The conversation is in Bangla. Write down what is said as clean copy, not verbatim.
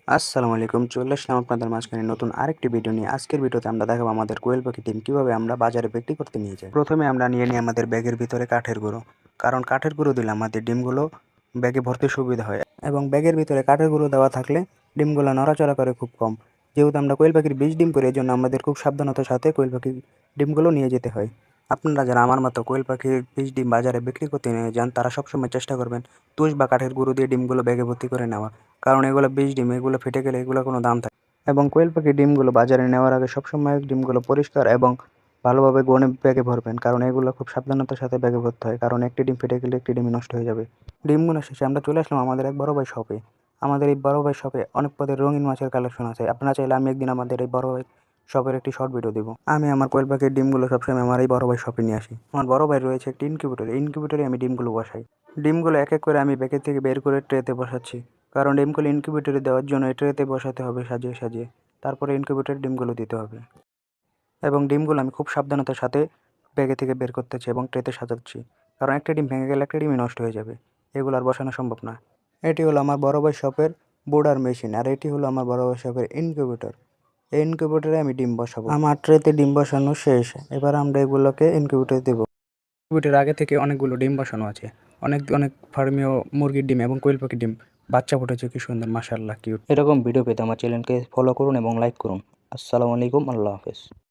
আসসালামু আলাইকুম। চলে আসলাম আপনাদের মাঝখানে নতুন আরেকটি ভিডিও নিয়ে। আজকের ভিডিওতে আমরা দেখাবো আমাদের কোয়েল পাখি ডিম কীভাবে আমরা বাজারে বিক্রি করতে নিয়ে যাই। প্রথমে আমরা নিয়ে নিই আমাদের ব্যাগের ভিতরে কাঠের গুঁড়ো, কারণ কাঠের গুঁড়ো দিলে আমাদের ডিমগুলো ব্যাগে ভরতে সুবিধা হয়, এবং ব্যাগের ভিতরে কাঠের গুঁড়ো দেওয়া থাকলে ডিমগুলো নড়াচড়া করে খুব কম। যেহেতু আমরা কোয়েল পাখির বীজ ডিম করি, এই জন্য আমাদের খুব সাবধানতার সাথে কোয়েল পাখির ডিমগুলো নিয়ে যেতে হয়। আপনারা যারা আমার মতো কোয়েল পাখির বীজ ডিম বাজারে বিক্রি করতে নিয়ে যান, তারা সবসময় চেষ্টা করবেন তুষ বা কাঠের গুঁড়ো দিয়ে ডিমগুলো ব্যাগে ভর্তি করে নেওয়া, কারণ এগুলো বীজ ডিম, এগুলো ফেটে গেলে এগুলো কোনো দাম থাকে। এবং কোয়েল পাখির ডিমগুলো বাজারে নেওয়ার আগে সবসময় ডিমগুলো পরিষ্কার এবং ভালোভাবে গনে ব্যাগে ভরবেন, কারণ এগুলো খুব সাবধানতার সাথে ব্যাগে ভরতে হয়, কারণ একটি ডিম ফেটে গেলে একটি ডিম নষ্ট হয়ে যাবে। ডিমগুলো শেষে আমরা চলে আসলাম আমাদের এক বড় ভাই শপে। আমাদের এই বড় ভাই শপে অনেক পদের রঙিন মাছের কালেকশন আছে। আপনারা চাইলে আমি একদিন আমাদের এই বড় ভাই শপের একটি শর্ট ভিডিও দিব। আমি আমার কোয়েল পাখির ডিমগুলো সবসময় আমার এই বড় ভাই শপে নিয়ে আসি। আমার বড় ভাই রয়েছে একটি ইনকিউবেটর, ইনকিউবেটরে আমি ডিমগুলো বসাই। ডিমগুলো এক এক করে আমি ব্যাগের থেকে বের করে ট্রেতে বসাচ্ছি, কারণ ডিমগুলো ইনকিউবেটরে দেওয়ার জন্য এই ট্রেতে বসাতে হবে সাজিয়ে সাজিয়ে, তারপরে ইনকিউবেটরে ডিমগুলো দিতে হবে। এবং ডিমগুলো আমি খুব সাবধানতার সাথে ব্যাগে থেকে বের করতেছি এবং ট্রেতে সাজাচ্ছি, কারণ একটা ডিম ভেঙে গেলে একটা ডিমই নষ্ট হয়ে যাবে, এগুলো আর বসানো সম্ভব না। এটি হলো আমার বড় ভাই শপের বোর্ডার মেশিন, আর এটি হলো আমার বড় ভাই শপের ইনকিউবেটর। এই ইনকিউবেটরে আমি ডিম বসাবো। আমার ট্রেতে ডিম বসানো শেষ, এবার আমরা এগুলোকে ইনকিউবেটরে দেবো। ইনকিউবেটরের আগে থেকে অনেকগুলো ডিম বসানো আছে, অনেক অনেক ফার্মীয় মুরগির ডিম এবং কোয়েল পাখির ডিম বাচ্চা ফুটেছে, কি সুন্দর, মাশাআল্লাহ, কিউট। এরকম ভিডিও পেতে আমার চ্যানেলকে ফলো করুন এবং লাইক করুন। আসসালামু আলাইকুম, আল্লাহ হাফেজ।